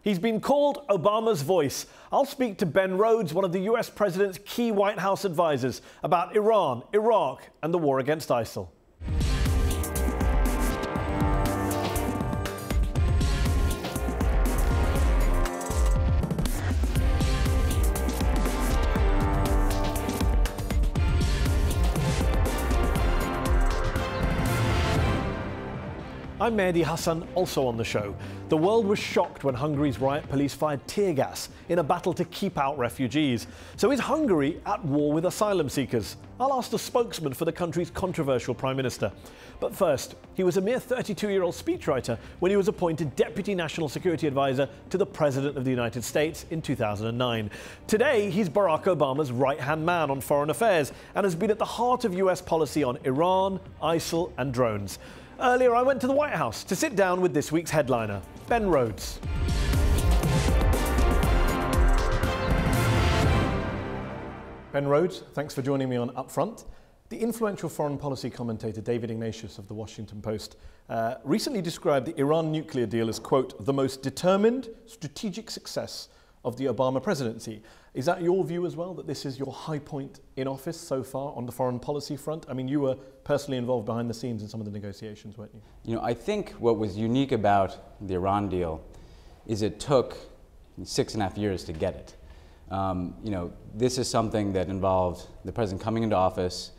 He's been called Obama's voice. I'll speak to Ben Rhodes, one of the US president's key White House advisors, about Iran, Iraq, and the war against ISIL. I'm Mehdi Hassan, also on the show. The world was shocked when Hungary's riot police fired tear gas in a battle to keep out refugees. So is Hungary at war with asylum seekers? I'll ask the spokesman for the country's controversial prime minister. But first, he was a mere 32-year-old speechwriter when he was appointed Deputy National Security Advisor to the President of the United States in 2009. Today, he's Barack Obama's right-hand man on foreign affairs and has been at the heart of US policy on Iran, ISIL and drones. Earlier, I went to the White House to sit down with this week's headliner, Ben Rhodes. Ben Rhodes, thanks for joining me on Upfront. The influential foreign policy commentator David Ignatius of The Washington Post recently described the Iran nuclear deal as, quote, the most determined strategic success of the Obama presidency. Is that your view as well, that this is your high point in office so far on the foreign policy front? I mean, you were personally involved behind the scenes in some of the negotiations, weren't you? You know, I think what was unique about the Iran deal is it took 6.5 years to get it. You know, this is something that involved the president coming into office,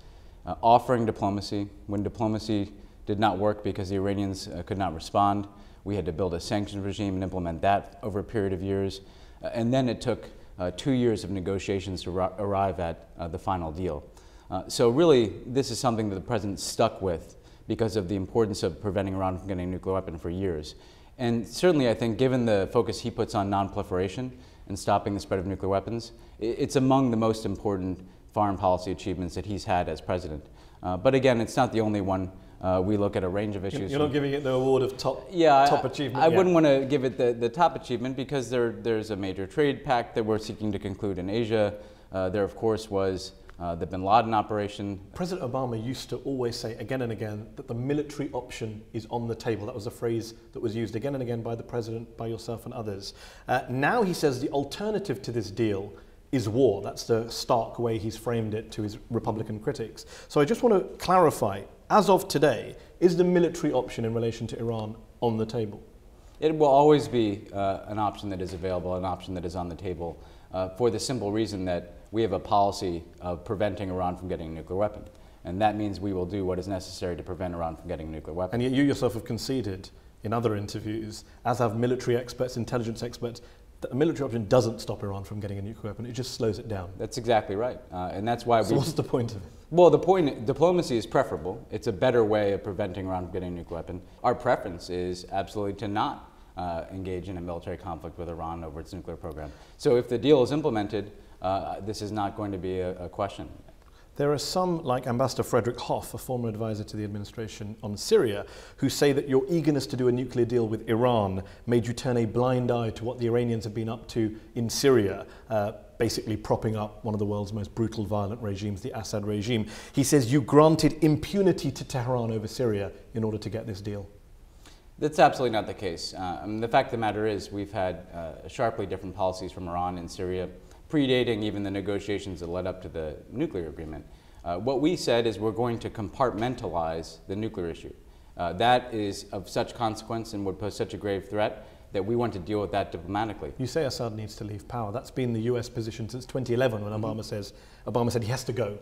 offering diplomacy. When diplomacy did not work because the Iranians could not respond, we had to build a sanctions regime and implement that over a period of years. And then it took 2 years of negotiations to arrive at the final deal. So really, this is something that the president stuck with because of the importance of preventing Iran from getting a nuclear weapon for years. And certainly, I think, given the focus he puts on non-proliferation and stopping the spread of nuclear weapons, it's among the most important foreign policy achievements that he's had as president. But again, it's not the only one. We look at a range of issues. You're not giving it the award of top achievement? I wouldn't want to give it the top achievement because there's a major trade pact that we're seeking to conclude in Asia. There, of course, was the bin Laden operation. President Obama used to always say again and again that the military option is on the table. That was a phrase that was used again and again by the president, by yourself and others. Now he says the alternative to this deal is war. That's the stark way he's framed it to his Republican critics. So I just want to clarify, as of today, is the military option in relation to Iran on the table? It will always be an option that is available, an option that is on the table, for the simple reason that we have a policy of preventing Iran from getting a nuclear weapon. And that means we will do what is necessary to prevent Iran from getting a nuclear weapon. And yet you yourself have conceded in other interviews, as have military experts, intelligence experts, that a military option doesn't stop Iran from getting a nuclear weapon, it just slows it down. That's exactly right. And that's why So what's the point of it? Well, the point, diplomacy is preferable. It's a better way of preventing Iran from getting a nuclear weapon. Our preference is absolutely to not engage in a military conflict with Iran over its nuclear program. So if the deal is implemented, this is not going to be a question. There are some, like Ambassador Frederick Hoff, a former advisor to the administration on Syria, who say that your eagerness to do a nuclear deal with Iran made you turn a blind eye to what the Iranians have been up to in Syria, basically propping up one of the world's most brutal, violent regimes, the Assad regime. He says you granted impunity to Tehran over Syria in order to get this deal. That's absolutely not the case. The fact of the matter is we've had sharply different policies from Iran in Syria, predating even the negotiations that led up to the nuclear agreement. What we said is we're going to compartmentalize the nuclear issue. That is of such consequence and would pose such a grave threat that we want to deal with that diplomatically. You say Assad needs to leave power. That's been the US position since 2011 when Obama said he has to go.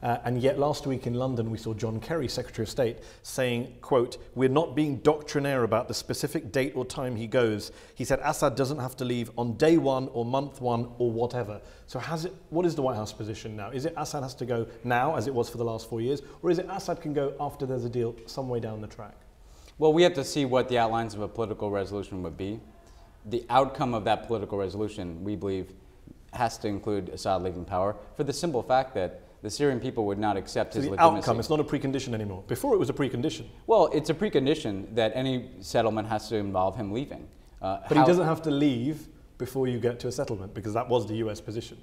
And yet last week in London we saw John Kerry, Secretary of State, saying, quote, we're not being doctrinaire about the specific date or time he goes. He said Assad doesn't have to leave on day one or month one or whatever. So what is the White House position now? Is it Assad has to go now, as it was for the last 4 years, or is it Assad can go after there's a deal some way down the track? Well, we have to see what the outlines of a political resolution would be. The outcome of that political resolution, we believe, has to include Assad leaving power for the simple fact that the Syrian people would not accept his legitimacy. The outcome, it's not a precondition anymore. Before it was a precondition. Well, it's a precondition that any settlement has to involve him leaving. But he doesn't have to leave before you get to a settlement, because that was the US position.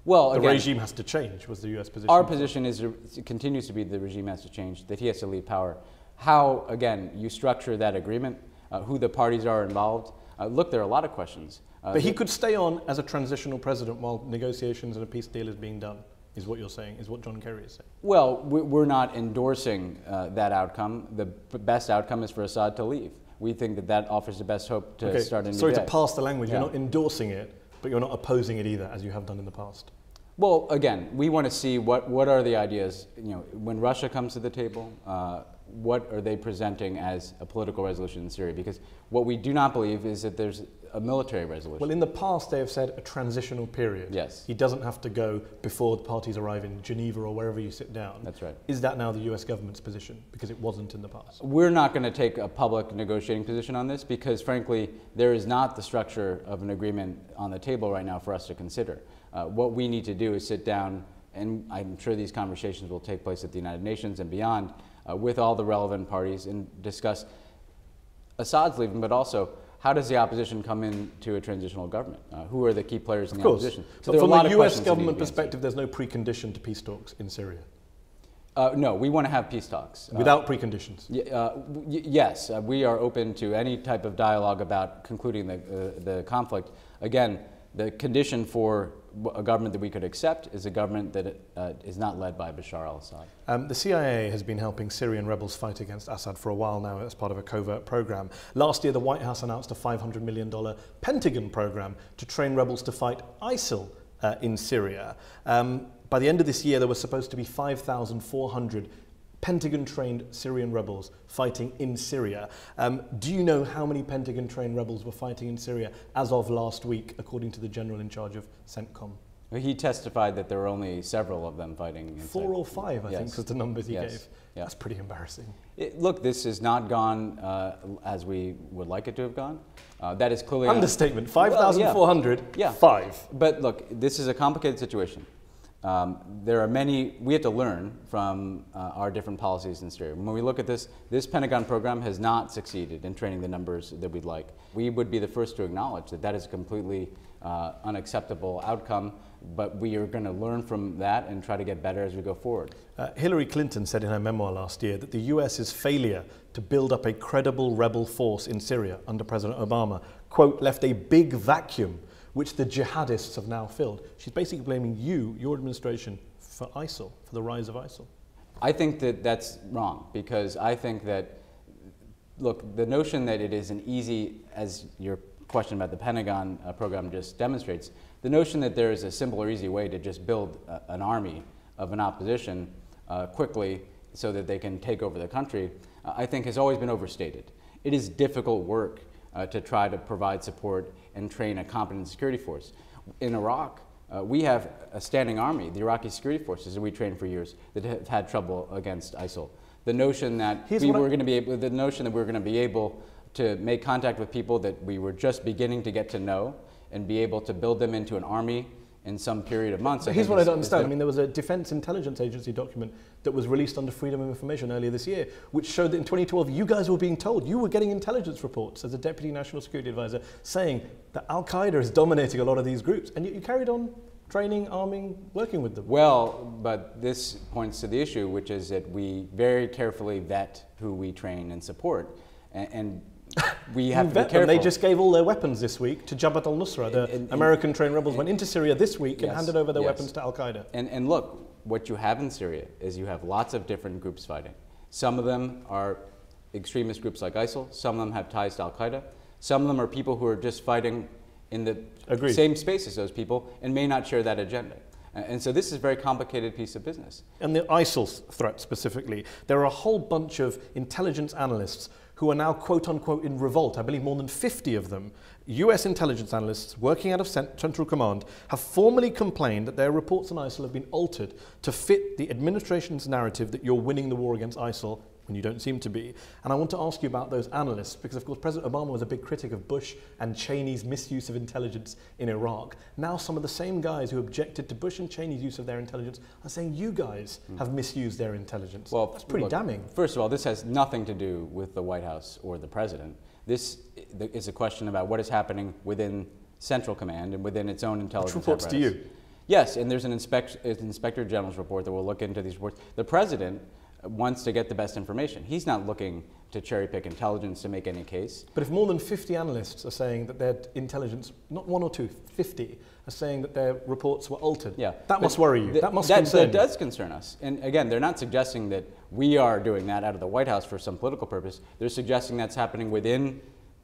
Well, the again, regime has to change, was the US position. Our position is, it continues to be the regime has to change, that he has to leave power. How, again, you structure that agreement, who the parties are involved, Look, there are a lot of questions. But he could stay on as a transitional president while negotiations and a peace deal is being done, is what you're saying, is what John Kerry is saying. Well, we're not endorsing that outcome. The best outcome is for Assad to leave. We think that that offers the best hope to start a new Sorry day. to pass the language. You're not endorsing it, but you're not opposing it either, as you have done in the past. Well, again, we want to see what are the ideas. When Russia comes to the table, what are they presenting as a political resolution in Syria? Because what we do not believe is that there's a military resolution. Well, in the past, they have said a transitional period. Yes. He doesn't have to go before the parties arrive in Geneva or wherever you sit down. That's right. Is that now the US government's position? Because it wasn't in the past. We're not going to take a public negotiating position on this because, frankly, there is not the structure of an agreement on the table right now for us to consider. What we need to do is sit down, and I'm sure these conversations will take place at the United Nations and beyond, with all the relevant parties and discuss Assad's leaving, but also how does the opposition come into a transitional government? Who are the key players in the opposition? So but from the US government perspective, there's no precondition to peace talks in Syria? No, we want to have peace talks. Without preconditions? Yes, we are open to any type of dialogue about concluding the conflict. Again, the condition for a government that we could accept is a government that is not led by Bashar al-Assad. The CIA has been helping Syrian rebels fight against Assad for a while now as part of a covert program. Last year, the White House announced a $500 million Pentagon program to train rebels to fight ISIL in Syria. By the end of this year, there were supposed to be 5,400 Pentagon-trained Syrian rebels fighting in Syria. Do you know how many Pentagon-trained rebels were fighting in Syria as of last week, according to the general in charge of CENTCOM? He testified that there were only several of them fighting. 4 or 5, I think, was the numbers he gave. Yeah. That's pretty embarrassing. Look, this has not gone as we would like it to have gone. That is clearly... Understatement, 5,400, yeah. 5. But look, this is a complicated situation. There are many, we have to learn from our different policies in Syria. When we look at this Pentagon program has not succeeded in training the numbers that we'd like. We would be the first to acknowledge that that is a completely unacceptable outcome, but we are going to learn from that and try to get better as we go forward. Hillary Clinton said in her memoir last year that the US's failure to build up a credible rebel force in Syria under President Obama, quote, left a big vacuum which the jihadists have now filled. She's basically blaming you, your administration, for ISIL, for the rise of ISIL. I think that that's wrong, because I think that, look, the notion that it is an easy, as your question about the Pentagon program just demonstrates, the notion that there is a simple or easy way to just build an army of an opposition quickly so that they can take over the country, I think has always been overstated. It is difficult work to try to provide support and train a competent security force. In Iraq, we have a standing army, the Iraqi security forces that we trained for years, that have had trouble against ISIL. The notion that we were going to be able to make contact with people that we were just beginning to get to know and be able to build them into an army in some period of months. Here's what I don't understand. I mean, there was a Defense Intelligence Agency document that was released under Freedom of Information earlier this year, which showed that in 2012, you guys were being told, you were getting intelligence reports as a Deputy National Security Advisor saying that Al-Qaeda is dominating a lot of these groups, and yet you carried on training, arming, working with them. Well, but this points to the issue, which is that we very carefully vet who we train and support, and we have to be careful. They just gave all their weapons this week to Jabhat al-Nusra. The American-trained rebels went into Syria this week and handed over their weapons to Al-Qaeda. And look, what you have in Syria is you have lots of different groups fighting. Some of them are extremist groups like ISIL. Some of them have ties to Al-Qaeda. Some of them are people who are just fighting in the same space as those people and may not share that agenda. And so this is a very complicated piece of business. And the ISIL threat specifically, there are a whole bunch of intelligence analysts who are now quote-unquote in revolt. I believe more than 50 of them, US intelligence analysts working out of Central Command, have formally complained that their reports on ISIL have been altered to fit the administration's narrative that you're winning the war against ISIL when you don't seem to be. And I want to ask you about those analysts, because of course President Obama was a big critic of Bush and Cheney's misuse of intelligence in Iraq. Now some of the same guys who objected to Bush and Cheney's use of their intelligence are saying you guys have misused their intelligence. Well, that's pretty damning. First of all, this has nothing to do with the White House or the President. This is a question about what is happening within Central Command and within its own intelligence reports apparatus. to you? Yes, and there's an Inspector General's report that will look into these reports. The President wants to get the best information. He's not looking to cherry pick intelligence to make any case. But if more than 50 analysts are saying that their intelligence, not one or two, 50, are saying that their reports were altered, that must worry you. That must concern you. That does concern us. And again, they're not suggesting that we are doing that out of the White House for some political purpose. They're suggesting that's happening within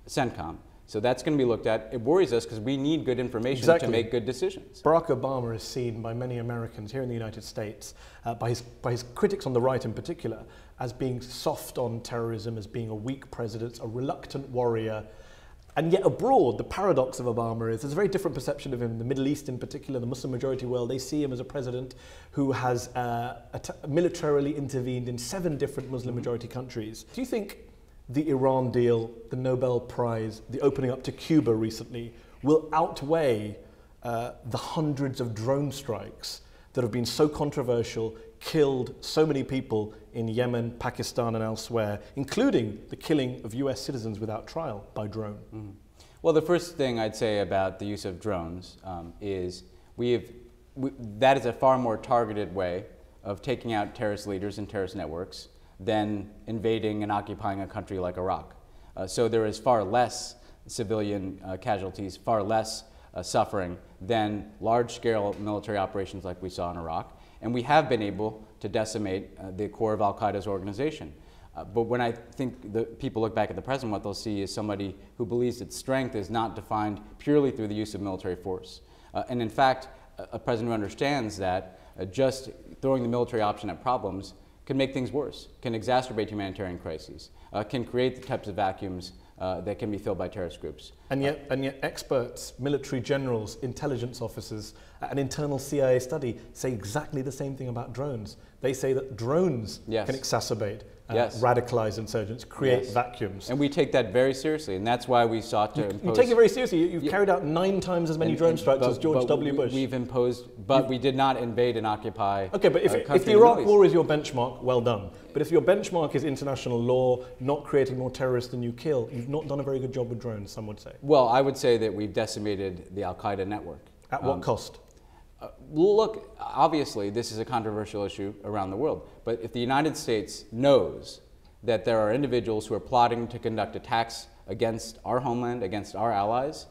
CENTCOM. So that's going to be looked at. It worries us because we need good information to make good decisions. Barack Obama is seen by many Americans here in the United States, by his critics on the right in particular, as being soft on terrorism, as being a weak president, a reluctant warrior. And yet abroad, the paradox of Obama is there's a very different perception of him. The Middle East in particular, the Muslim majority world, they see him as a president who has militarily intervened in 7 different Muslim majority countries. Do you think the Iran deal, the Nobel Prize, the opening up to Cuba recently will outweigh the hundreds of drone strikes that have been so controversial, killed so many people in Yemen, Pakistan and elsewhere, including the killing of US citizens without trial by drone? Mm-hmm. Well, the first thing I'd say about the use of drones is that is a far more targeted way of taking out terrorist leaders and terrorist networks than invading and occupying a country like Iraq. So there is far less civilian casualties, far less suffering than large-scale military operations like we saw in Iraq. And we have been able to decimate the core of al-Qaeda's organization. But when I think the people look back at the president, what they'll see is somebody who believes that strength is not defined purely through the use of military force. And in fact, a president who understands that just throwing the military option at problems can make things worse, can exacerbate humanitarian crises, can create the types of vacuums that can be filled by terrorist groups. And yet experts, military generals, intelligence officers, an internal CIA study say exactly the same thing about drones. They say that drones can exacerbate, radicalize insurgents, create vacuums. And we take that very seriously, and that's why we sought to impose... You take it very seriously. You've carried out 9 times as many drone strikes as George W. Bush. We've imposed, but we did not invade and occupy. Okay, but if the Iraq War is your benchmark, well done. But if your benchmark is international law, not creating more terrorists than you kill, you've not done a very good job with drones, some would say. Well, I would say that we've decimated the al-Qaeda network. At what cost? Look, obviously, this is a controversial issue around the world. But if the United States knows that there are individuals who are plotting to conduct attacks against our homeland, against our allies,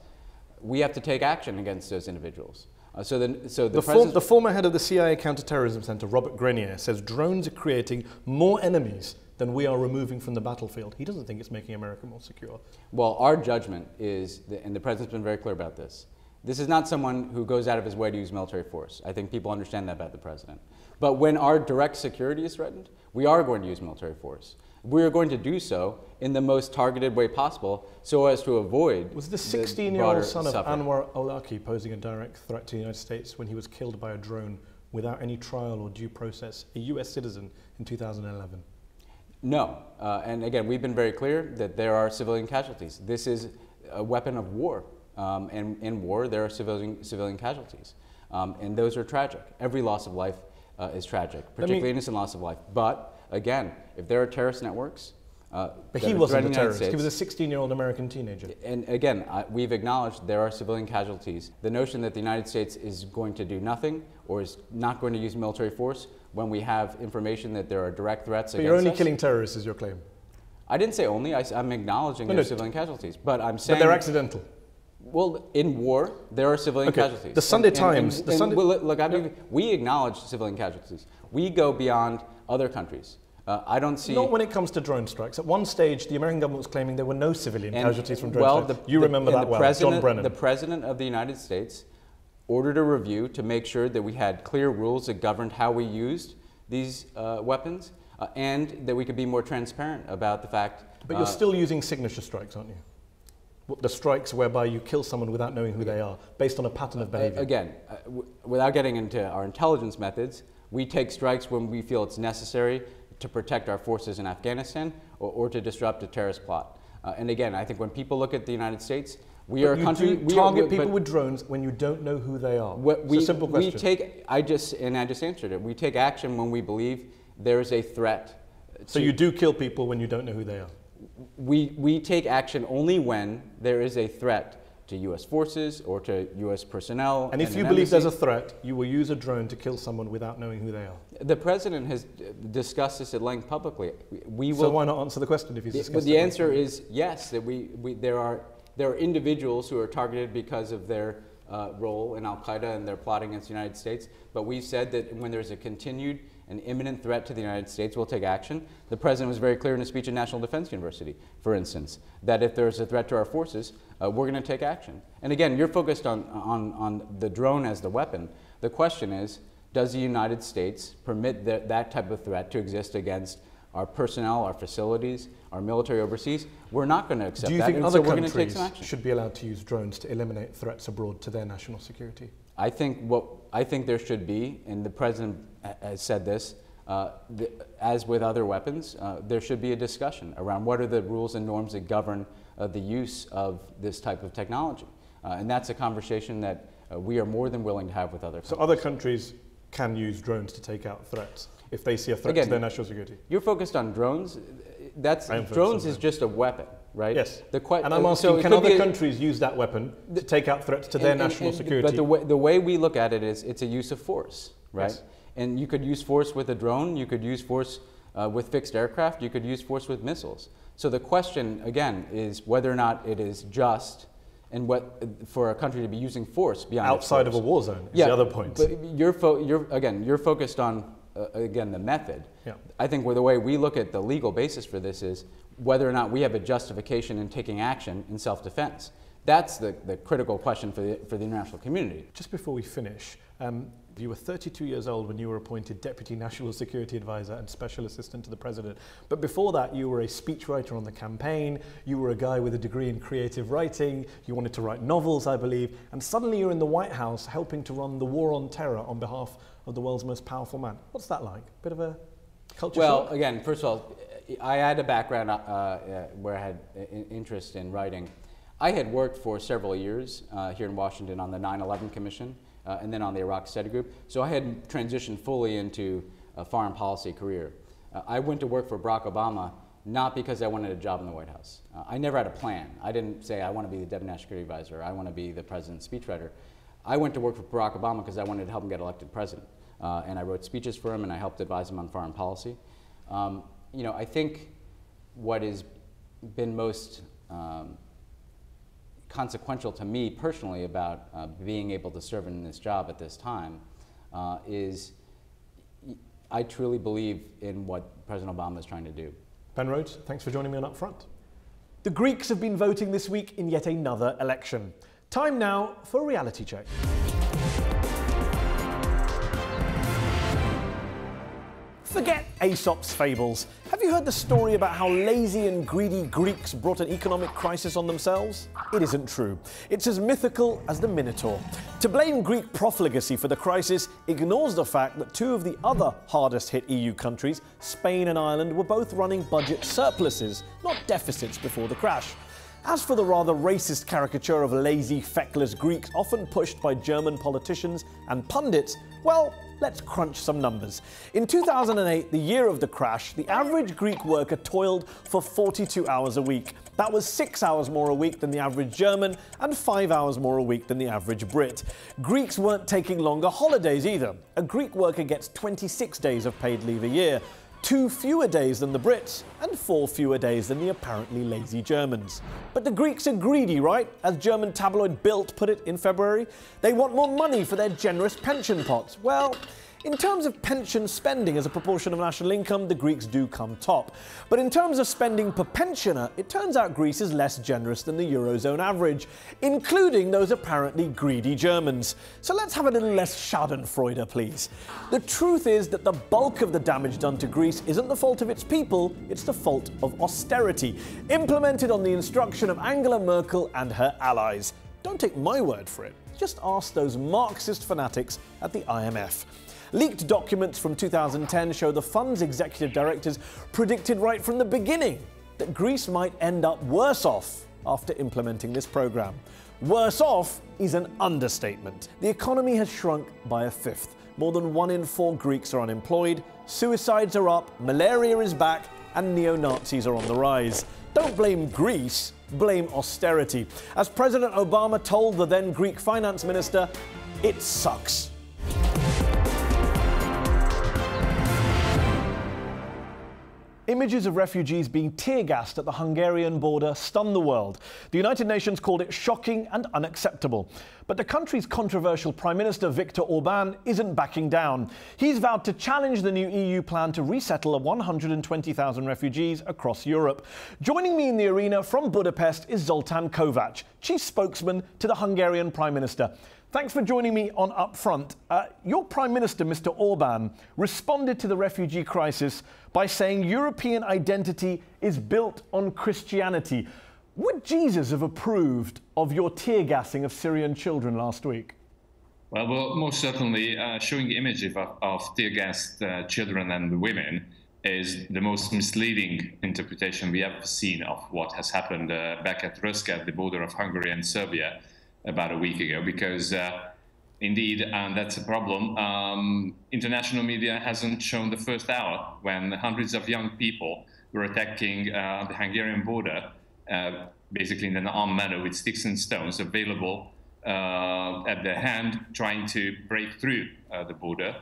we have to take action against those individuals. The former head of the CIA Counterterrorism Center, Robert Grenier, says drones are creating more enemies than we are removing from the battlefield. He doesn't think it's making America more secure. Well, our judgment is, and the president's been very clear about this, this is not someone who goes out of his way to use military force. I think people understand that about the president. But when our direct security is threatened, we are going to use military force. We are going to do so in the most targeted way possible so as to avoid... Was the 16-year-old son of Anwar al-Awlaki posing a direct threat to the United States when he was killed by a drone without any trial or due process, a US citizen in 2011? No. And again, we've been very clear that there are civilian casualties. This is a weapon of war. And in war, there are civilian casualties. And those are tragic. Every loss of life is tragic, particularly innocent loss of life. But again, if there are terrorist networks, but he wasn't a terrorist. He was a 16-year-old American teenager. And again, we've acknowledged there are civilian casualties. The notion that the United States is going to do nothing or is not going to use military force when we have information that there are direct threats against us. But you're only killing terrorists, is your claim? I didn't say only. I'm acknowledging there are civilian casualties. But I'm saying... But they're accidental. Well, in war, there are civilian casualties. The Sunday Times... we acknowledge civilian casualties. We go beyond other countries. I don't see... Not when it comes to drone strikes. At one stage, the American government was claiming there were no civilian casualties from drone strikes. You remember that well, John Brennan. The President of the United States ordered a review to make sure that we had clear rules that governed how we used these weapons and that we could be more transparent about the fact... But you're still using signature strikes, aren't you? The strikes whereby you kill someone without knowing who they are, based on a pattern of behavior. Again, without getting into our intelligence methods, we take strikes when we feel it's necessary to protect our forces in Afghanistan or to disrupt a terrorist plot. And again, I think when people look at the United States, we are a country... You target people with drones when you don't know who they are. It's a simple question. I just answered it. We take action when we believe there is a threat. So you do kill people when you don't know who they are? We take action only when there is a threat to U.S. forces or to U.S. personnel. And if you believe there's a threat, you will use a drone to kill someone without knowing who they are. The president has discussed this at length publicly. So why not answer the question if he's discussed it? The answer is yes, that there are individuals who are targeted because of their role in Al-Qaeda and their plotting against the United States. But we've said that when there's a continued and imminent threat to the United States, we'll take action. The president was very clear in a speech at National Defense University, for instance, that if there's a threat to our forces, we're going to take action. And again, you're focused on the drone as the weapon. The question is, does the United States permit that type of threat to exist against our personnel, our facilities, our military overseas? We're not going to accept that. Do you think and other so we're going to take countries some action. should be allowed to use drones to eliminate threats abroad to their national security? I think there should be, and the president has said this, as with other weapons, there should be a discussion around what are the rules and norms that govern the use of this type of technology. And that's a conversation that we are more than willing to have with other countries. So other countries can use drones to take out threats if they see a threat to their national security? You're focused on drones. Drones is just a weapon, right? Yes. And I'm asking, can other countries use that weapon to take out threats to their national security? But the way we look at it is it's a use of force, right? Yes. And you could use force with a drone, you could use force with fixed aircraft, you could use force with missiles. So the question, again, is whether or not it is just and for a country to be using force beyond outside of a war zone is the other point. But you're focused on, again, the method. Yeah. I think the way we look at the legal basis for this is whether or not we have a justification in taking action in self-defense. That's the critical question for the international community. Just before we finish, you were 32 years old when you were appointed Deputy National Security Advisor and Special Assistant to the President. But before that, you were a speechwriter on the campaign, you were a guy with a degree in creative writing, you wanted to write novels, I believe, and suddenly you're in the White House helping to run the war on terror on behalf of the world's most powerful man. What's that like? Bit of a culture shock? Well, again, first of all, I had a background where I had interest in writing. I had worked for several years here in Washington on the 9/11 Commission and then on the Iraq Study Group. So I had transitioned fully into a foreign policy career. I went to work for Barack Obama not because I wanted a job in the White House. I never had a plan. I didn't say I want to be the Deputy National Security Advisor, I want to be the President's speechwriter. I went to work for Barack Obama because I wanted to help him get elected president. And I wrote speeches for him and I helped advise him on foreign policy. You know, I think what has been most consequential to me personally about being able to serve in this job at this time is I truly believe in what President Obama is trying to do. Ben Rhodes, thanks for joining me on Upfront. The Greeks have been voting this week in yet another election. Time now for a reality check. Forget Aesop's fables. Have you heard the story about how lazy and greedy Greeks brought an economic crisis on themselves? It isn't true. It's as mythical as the Minotaur. To blame Greek profligacy for the crisis ignores the fact that two of the other hardest hit EU countries, Spain and Ireland, were both running budget surpluses, not deficits, before the crash. As for the rather racist caricature of lazy, feckless Greeks often pushed by German politicians and pundits, well, let's crunch some numbers. In 2008, the year of the crash, the average Greek worker toiled for 42 hours a week. That was 6 hours more a week than the average German and 5 hours more a week than the average Brit. Greeks weren't taking longer holidays either. A Greek worker gets 26 days of paid leave a year, 2 fewer days than the Brits, and 4 fewer days than the apparently lazy Germans. But the Greeks are greedy, right? As German tabloid Bild put it in February. They want more money for their generous pension pots. Well, in terms of pension spending as a proportion of national income, the Greeks do come top. But in terms of spending per pensioner, it turns out Greece is less generous than the Eurozone average, including those apparently greedy Germans. So let's have a little less schadenfreude, please. The truth is that the bulk of the damage done to Greece isn't the fault of its people, it's the fault of austerity, implemented on the instruction of Angela Merkel and her allies. Don't take my word for it. Just ask those Marxist fanatics at the IMF. Leaked documents from 2010 show the fund's executive directors predicted right from the beginning that Greece might end up worse off after implementing this program. Worse off is an understatement. The economy has shrunk by a fifth. More than 1 in 4 Greeks are unemployed, suicides are up, malaria is back, and neo-Nazis are on the rise. Don't blame Greece, blame austerity. As President Obama told the then Greek finance minister, it sucks. Images of refugees being tear-gassed at the Hungarian border stunned the world. The United Nations called it shocking and unacceptable. But the country's controversial Prime Minister Viktor Orbán isn't backing down. He's vowed to challenge the new EU plan to resettle 120,000 refugees across Europe. Joining me in the arena from Budapest is Zoltán Kovács, chief spokesman to the Hungarian Prime Minister. Thanks for joining me on Upfront. Your Prime Minister, Mr. Orbán, responded to the refugee crisis by saying European identity is built on Christianity. Would Jesus have approved of your tear-gassing of Syrian children last week? Well, most certainly showing images of tear-gassed children and women is the most misleading interpretation we have seen of what has happened back at Röszke, at the border of Hungary and Serbia, about a week ago, because indeed, and that's a problem, international media hasn't shown the first hour when hundreds of young people were attacking the Hungarian border, basically in an armed manner with sticks and stones available at their hand, trying to break through the border.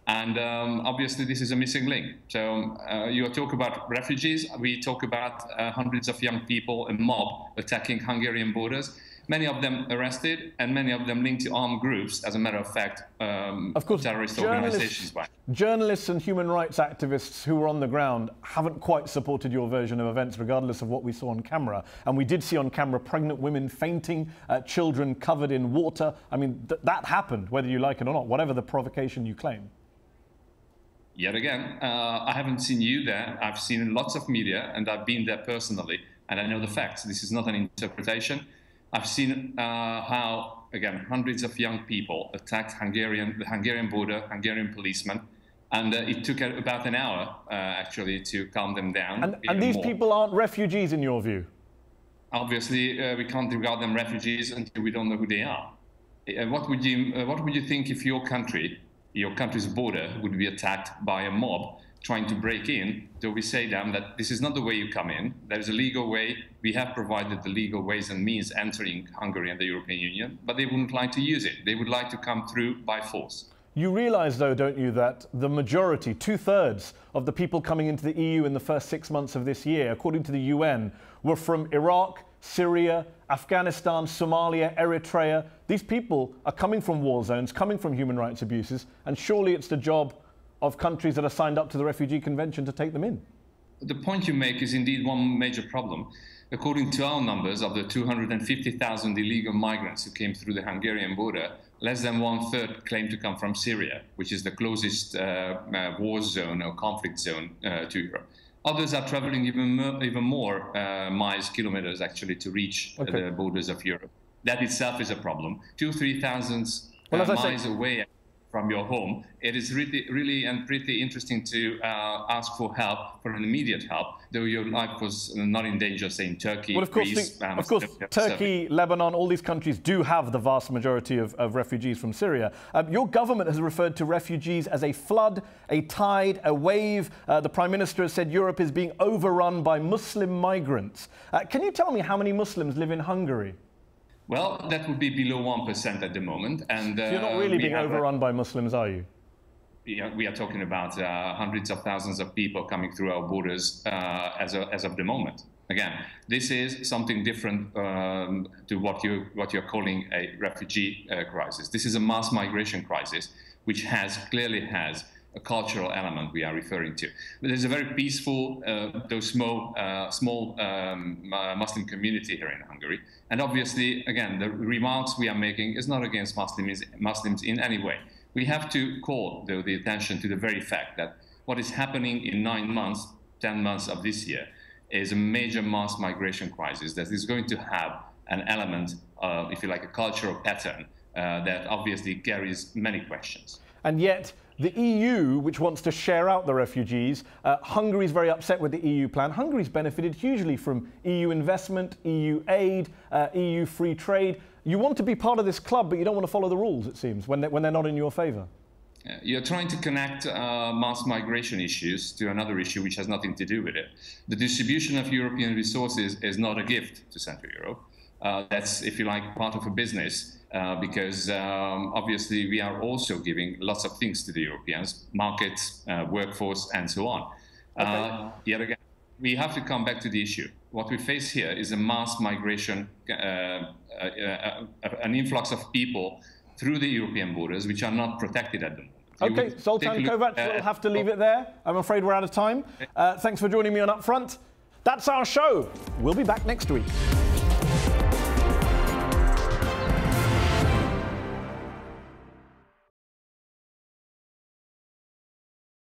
And obviously, this is a missing link. So you talk about refugees, we talk about hundreds of young people, a mob attacking Hungarian borders. Many of them arrested, and many of them linked to armed groups, as a matter of fact, of course, terrorist organizations. Journalists and human rights activists who were on the ground haven't quite supported your version of events, regardless of what we saw on camera. And we did see on camera pregnant women fainting, children covered in water. I mean, that happened, whether you like it or not, whatever the provocation you claim. Yet again, I haven't seen you there. I've seen lots of media, and I've been there personally, and I know the facts. This is not an interpretation. I've seen how, again, hundreds of young people attacked the Hungarian border, Hungarian policemen, and it took about an hour, actually, to calm them down. And these people aren't refugees, in your view? Obviously, we can't regard them refugees until we don't know who they are. What would you think if your country's border would be attacked by a mob trying to break in? So we say to them that this is not the way you come in. There's a legal way. We have provided the legal ways and means entering Hungary and the European Union, but they wouldn't like to use it. They would like to come through by force. You realise, though, don't you, that the majority, 2/3 of the people coming into the EU in the first 6 months of this year, according to the UN, were from Iraq, Syria, Afghanistan, Somalia, Eritrea. These people are coming from war zones, coming from human rights abuses, and surely it's the job of countries that are signed up to the Refugee Convention to take them in. The point you make is indeed one major problem. According to our numbers, of the 250,000 illegal migrants who came through the Hungarian border, less than 1/3 claim to come from Syria, which is the closest war zone or conflict zone to Europe. Others are traveling even more miles, kilometers, actually, to reach the borders of Europe. That itself is a problem. 2,000-3,000 miles away from your home, it is really and pretty interesting to ask for help, for an immediate help, though your life was not in danger, say in Turkey, well, of course, Greece. Turkey, Lebanon, all these countries do have the vast majority of refugees from Syria. Your government has referred to refugees as a flood, a tide, a wave. The Prime Minister has said Europe is being overrun by Muslim migrants. Can you tell me how many Muslims live in Hungary? Well, that would be below 1% at the moment. And so you're not really being overrun by Muslims, are you? We are talking about hundreds of thousands of people coming through our borders as of the moment. Again, this is something different to what you're calling a refugee crisis. This is a mass migration crisis, which clearly has a cultural element we are referring to. But there's a very peaceful, though small Muslim community here in Hungary. And obviously, again, the remarks we are making is not against Muslims in any way. We have to call, though, the attention to the very fact that what is happening in 9 months, 10 months of this year is a major mass migration crisis that is going to have an element of, if you like, a cultural pattern that obviously carries many questions. And yet, the EU, which wants to share out the refugees, Hungary's very upset with the EU plan. Hungary's benefited hugely from EU investment, EU aid, EU free trade. You want to be part of this club, but you don't want to follow the rules, it seems, when they're not in your favour. You're trying to connect mass migration issues to another issue which has nothing to do with it. The distribution of European resources is not a gift to Central Europe. That's, if you like, part of a business, because obviously we are also giving lots of things to the Europeans, markets, workforce, and so on. Okay. Yet again, we have to come back to the issue. What we face here is a mass migration, an influx of people through the European borders, which are not protected at the moment. Okay, Zoltan Kovac, we'll have to leave it there. I'm afraid we're out of time. Thanks for joining me on Upfront. That's our show. We'll be back next week.